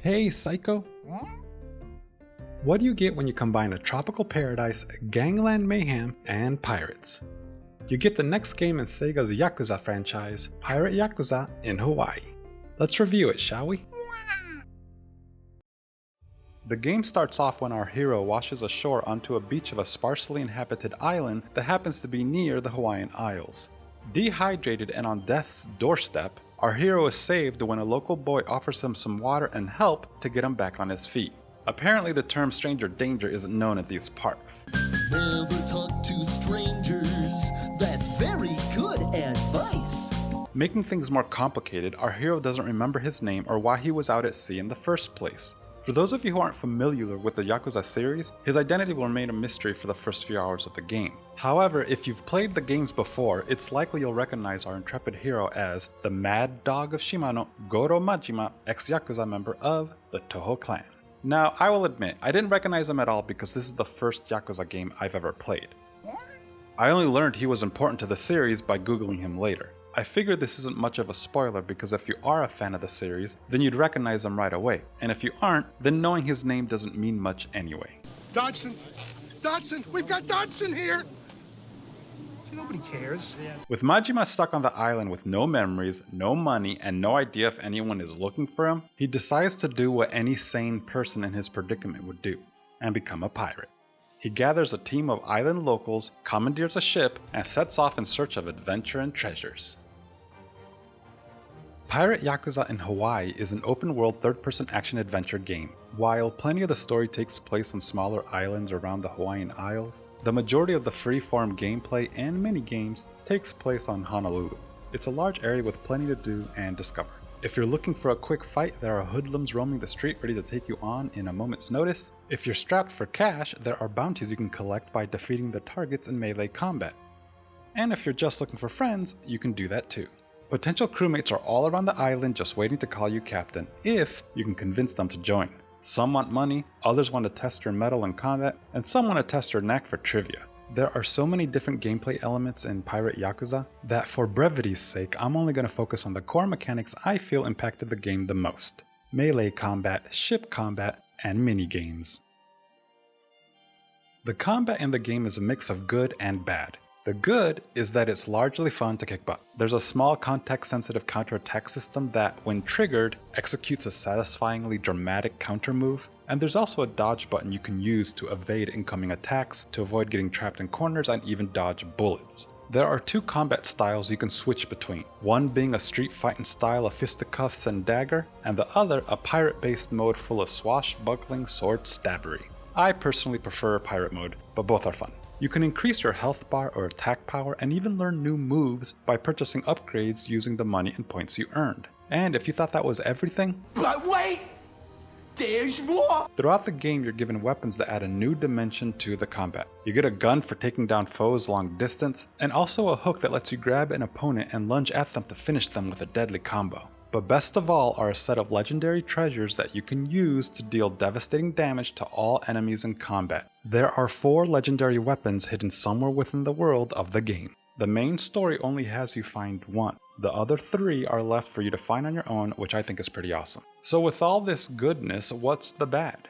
Hey, Psycho! What do you get when you combine a tropical paradise, gangland mayhem, and pirates? You get the next game in Sega's Yakuza franchise, Pirate Yakuza in Hawaii. Let's review it, shall we? The game starts off when our hero washes ashore onto a beach of a sparsely inhabited island that happens to be near the Hawaiian Isles. Dehydrated and on death's doorstep, our hero is saved when a local boy offers him some water and help to get him back on his feet. Apparently the term stranger danger isn't known at these parks. Never talk to strangers. That's very good advice. Making things more complicated, our hero doesn't remember his name or why he was out at sea in the first place. For those of you who aren't familiar with the Yakuza series, his identity will remain a mystery for the first few hours of the game. However, if you've played the games before, it's likely you'll recognize our intrepid hero as the Mad Dog of Shimano, Goro Majima, ex-Yakuza member of the Toho clan. Now, I will admit, I didn't recognize him at all because this is the first Yakuza game I've ever played. I only learned he was important to the series by googling him later. I figured this isn't much of a spoiler because if you are a fan of the series, then you'd recognize him right away, and if you aren't, then knowing his name doesn't mean much anyway. Dodgson! Dodgson! We've got Dodgson here! See, nobody cares. With Majima stuck on the island with no memories, no money, and no idea if anyone is looking for him, he decides to do what any sane person in his predicament would do, and become a pirate. He gathers a team of island locals, commandeers a ship, and sets off in search of adventure and treasures. Pirate Yakuza in Hawaii is an open-world third-person action-adventure game. While plenty of the story takes place on smaller islands around the Hawaiian Isles, the majority of the free-form gameplay and mini-games takes place on Honolulu. It's a large area with plenty to do and discover. If you're looking for a quick fight, there are hoodlums roaming the street ready to take you on in a moment's notice. If you're strapped for cash, there are bounties you can collect by defeating the targets in melee combat. And if you're just looking for friends, you can do that too. Potential crewmates are all around the island just waiting to call you captain, if you can convince them to join. Some want money, others want to test your mettle in combat, and some want to test your knack for trivia. There are so many different gameplay elements in Pirate Yakuza that for brevity's sake, I'm only going to focus on the core mechanics I feel impacted the game the most: melee combat, ship combat, and mini-games. The combat in the game is a mix of good and bad. The good is that it's largely fun to kick butt. There's a small context-sensitive counterattack system that, when triggered, executes a satisfyingly dramatic counter move, and there's also a dodge button you can use to evade incoming attacks, to avoid getting trapped in corners, and even dodge bullets. There are two combat styles you can switch between, one being a street fighting style of fisticuffs and dagger, and the other a pirate-based mode full of swashbuckling sword stabbery. I personally prefer pirate mode, but both are fun. You can increase your health bar or attack power and even learn new moves by purchasing upgrades using the money and points you earned. And if you thought that was everything, but wait! There's more! Throughout the game you're given weapons that add a new dimension to the combat. You get a gun for taking down foes long distance, and also a hook that lets you grab an opponent and lunge at them to finish them with a deadly combo. But best of all are a set of legendary treasures that you can use to deal devastating damage to all enemies in combat. There are 4 legendary weapons hidden somewhere within the world of the game. The main story only has you find 1. The other 3 are left for you to find on your own, which I think is pretty awesome. So with all this goodness, what's the bad?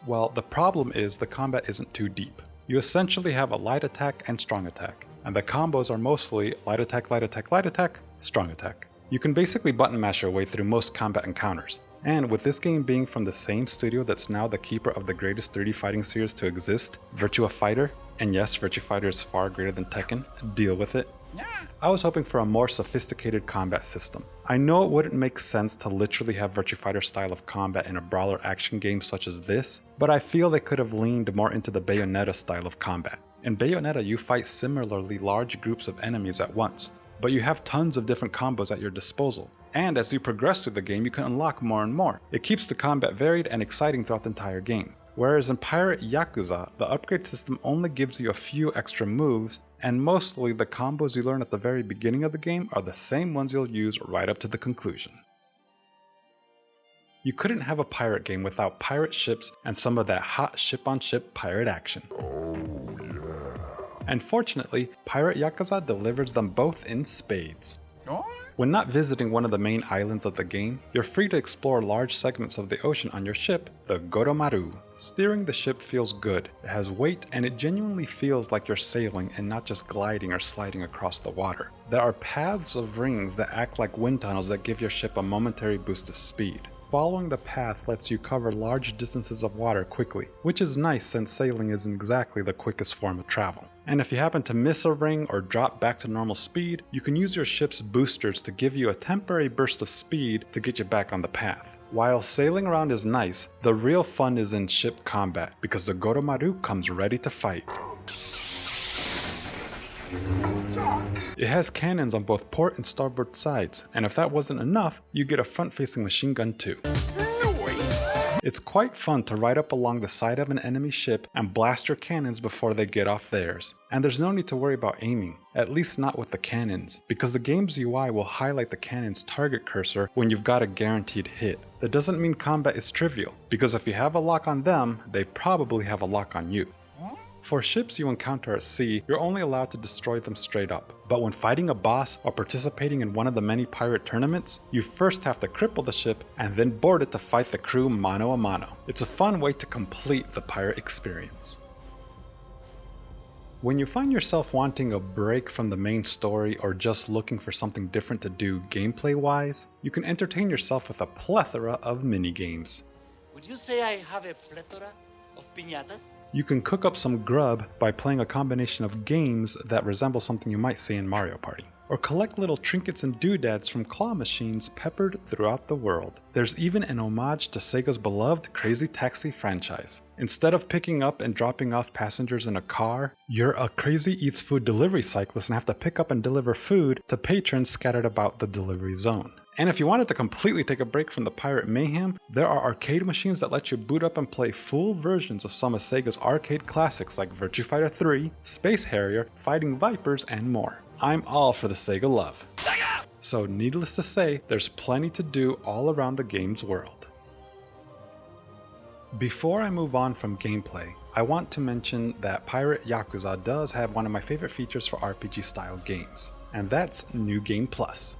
Well, the problem is the combat isn't too deep. You essentially have a light attack and strong attack, and the combos are mostly light attack, light attack, light attack, strong attack. You can basically button mash your way through most combat encounters, and with this game being from the same studio that's now the keeper of the greatest 3D fighting series to exist, Virtua Fighter, and yes, Virtua Fighter is far greater than Tekken, deal with it. I was hoping for a more sophisticated combat system. I know it wouldn't make sense to literally have Virtua Fighter style of combat in a brawler action game such as this, but I feel they could have leaned more into the Bayonetta style of combat. In Bayonetta you fight similarly large groups of enemies at once, but you have tons of different combos at your disposal. And as you progress through the game, you can unlock more and more. It keeps the combat varied and exciting throughout the entire game. Whereas in Pirate Yakuza, the upgrade system only gives you a few extra moves, and mostly the combos you learn at the very beginning of the game are the same ones you'll use right up to the conclusion. You couldn't have a pirate game without pirate ships and some of that hot ship-on-ship pirate action. And fortunately, Pirate Yakuza delivers them both in spades. When not visiting one of the main islands of the game, you're free to explore large segments of the ocean on your ship, the Goromaru. Steering the ship feels good, it has weight, and it genuinely feels like you're sailing and not just gliding or sliding across the water. There are paths of rings that act like wind tunnels that give your ship a momentary boost of speed. Following the path lets you cover large distances of water quickly, which is nice since sailing isn't exactly the quickest form of travel. And if you happen to miss a ring or drop back to normal speed, you can use your ship's boosters to give you a temporary burst of speed to get you back on the path. While sailing around is nice, the real fun is in ship combat because the Goromaru comes ready to fight. It has cannons on both port and starboard sides, and if that wasn't enough, you get a front-facing machine gun too. It's quite fun to ride up along the side of an enemy ship and blast your cannons before they get off theirs. And there's no need to worry about aiming, at least not with the cannons, because the game's UI will highlight the cannon's target cursor when you've got a guaranteed hit. That doesn't mean combat is trivial, because if you have a lock on them, they probably have a lock on you. For ships you encounter at sea, you're only allowed to destroy them straight up. But when fighting a boss or participating in one of the many pirate tournaments, you first have to cripple the ship and then board it to fight the crew mano a mano. It's a fun way to complete the pirate experience. When you find yourself wanting a break from the main story or just looking for something different to do gameplay-wise, you can entertain yourself with a plethora of mini-games. Would you say I have a plethora of piñatas? You can cook up some grub by playing a combination of games that resemble something you might see in Mario Party, or collect little trinkets and doodads from claw machines peppered throughout the world. There's even an homage to Sega's beloved Crazy Taxi franchise. Instead of picking up and dropping off passengers in a car, you're a Crazy Eats food delivery cyclist and have to pick up and deliver food to patrons scattered about the delivery zone. And if you wanted to completely take a break from the pirate mayhem, there are arcade machines that let you boot up and play full versions of some of Sega's arcade classics like Virtua Fighter 3, Space Harrier, Fighting Vipers, and more. I'm all for the Sega love. So needless to say, there's plenty to do all around the game's world. Before I move on from gameplay, I want to mention that Pirate Yakuza does have one of my favorite features for RPG style games, and that's New Game Plus.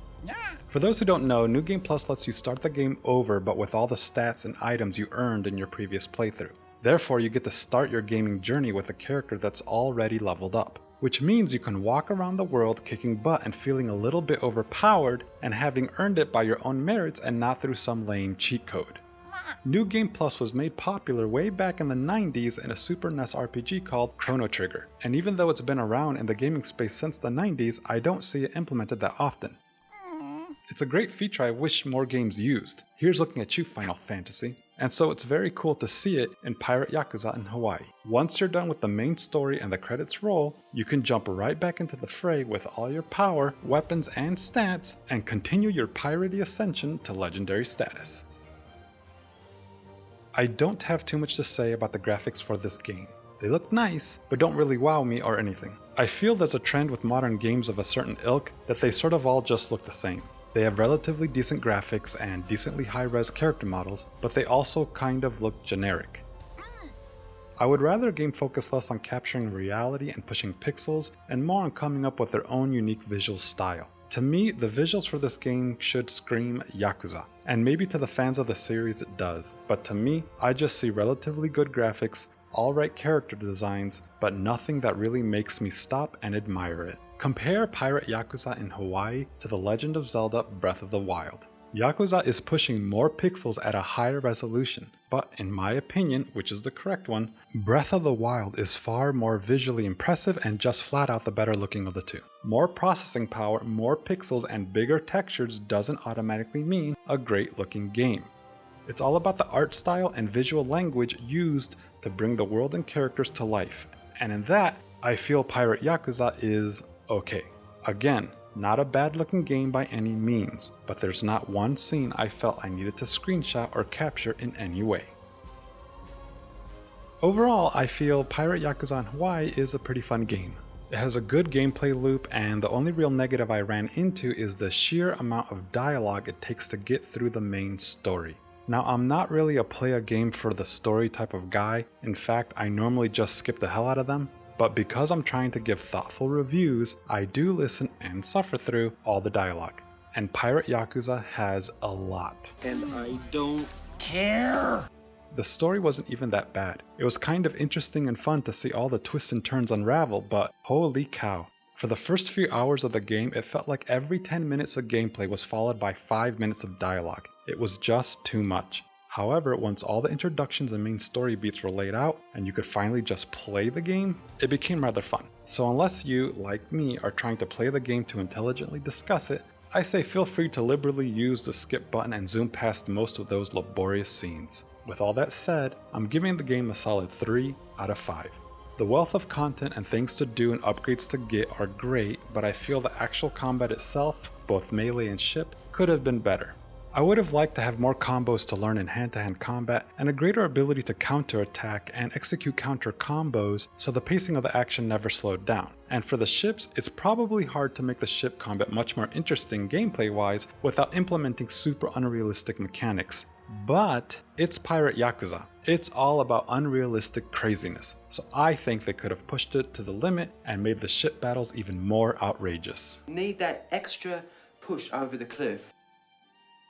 For those who don't know, New Game Plus lets you start the game over but with all the stats and items you earned in your previous playthrough. Therefore, you get to start your gaming journey with a character that's already leveled up, which means you can walk around the world kicking butt and feeling a little bit overpowered and having earned it by your own merits and not through some lame cheat code. New Game Plus was made popular way back in the 90s in a Super NES RPG called Chrono Trigger, and even though it's been around in the gaming space since the 90s, I don't see it implemented that often. It's a great feature I wish more games used. Here's looking at you, Final Fantasy. And so it's very cool to see it in Pirate Yakuza in Hawaii. Once you're done with the main story and the credits roll, you can jump right back into the fray with all your power, weapons, and stats, and continue your piratey ascension to legendary status. I don't have too much to say about the graphics for this game. They look nice, but don't really wow me or anything. I feel there's a trend with modern games of a certain ilk that they sort of all just look the same. They have relatively decent graphics and decently high-res character models, but they also kind of look generic. I would rather a game focus less on capturing reality and pushing pixels, and more on coming up with their own unique visual style. To me, the visuals for this game should scream Yakuza, and maybe to the fans of the series it does, but to me, I just see relatively good graphics, alright character designs, but nothing that really makes me stop and admire it. Compare Pirate Yakuza in Hawaii to The Legend of Zelda Breath of the Wild. Yakuza is pushing more pixels at a higher resolution, but in my opinion, which is the correct one, Breath of the Wild is far more visually impressive and just flat out the better looking of the two. More processing power, more pixels, and bigger textures doesn't automatically mean a great looking game. It's all about the art style and visual language used to bring the world and characters to life, and in that, I feel Pirate Yakuza is okay. Again, not a bad looking game by any means, but there's not one scene I felt I needed to screenshot or capture in any way. Overall, I feel Pirate Yakuza in Hawaii is a pretty fun game. It has a good gameplay loop, and the only real negative I ran into is the sheer amount of dialogue it takes to get through the main story. Now, I'm not really a play a game for the story type of guy. In fact, I normally just skip the hell out of them. But because I'm trying to give thoughtful reviews, I do listen and suffer through all the dialogue. and Pirate Yakuza has a lot. And I don't care. The story wasn't even that bad. It was kind of interesting and fun to see all the twists and turns unravel, but holy cow. For the first few hours of the game, it felt like every 10 minutes of gameplay was followed by 5 minutes of dialogue. It was just too much. However, once all the introductions and main story beats were laid out, and you could finally just play the game, it became rather fun. So unless you, like me, are trying to play the game to intelligently discuss it, I say feel free to liberally use the skip button and zoom past most of those laborious scenes. With all that said, I'm giving the game a solid 3 out of 5. The wealth of content and things to do and upgrades to get are great, but I feel the actual combat itself, both melee and ship, could have been better. I would have liked to have more combos to learn in hand-to-hand combat, and a greater ability to counter-attack and execute counter combos so the pacing of the action never slowed down. And for the ships, it's probably hard to make the ship combat much more interesting gameplay-wise without implementing super unrealistic mechanics. But it's Pirate Yakuza. It's all about unrealistic craziness, so I think they could have pushed it to the limit and made the ship battles even more outrageous. Need that extra push over the cliff.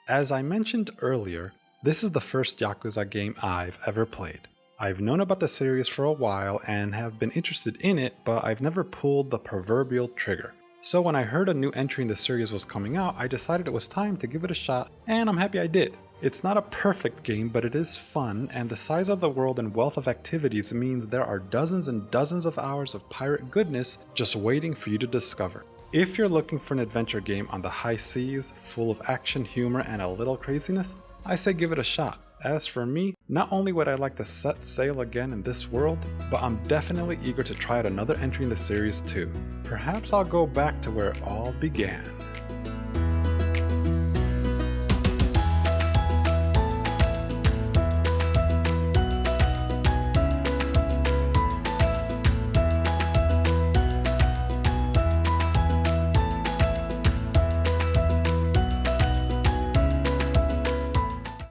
As I mentioned earlier, this is the first Yakuza game I've ever played. I've known about the series for a while and have been interested in it, but I've never pulled the proverbial trigger. So when I heard a new entry in the series was coming out, I decided it was time to give it a shot, and I'm happy I did. It's not a perfect game, but it is fun, and the size of the world and wealth of activities means there are dozens and dozens of hours of pirate goodness just waiting for you to discover. If you're looking for an adventure game on the high seas, full of action, humor, and a little craziness, I say give it a shot. As for me, not only would I like to set sail again in this world, but I'm definitely eager to try out another entry in the series too. Perhaps I'll go back to where it all began.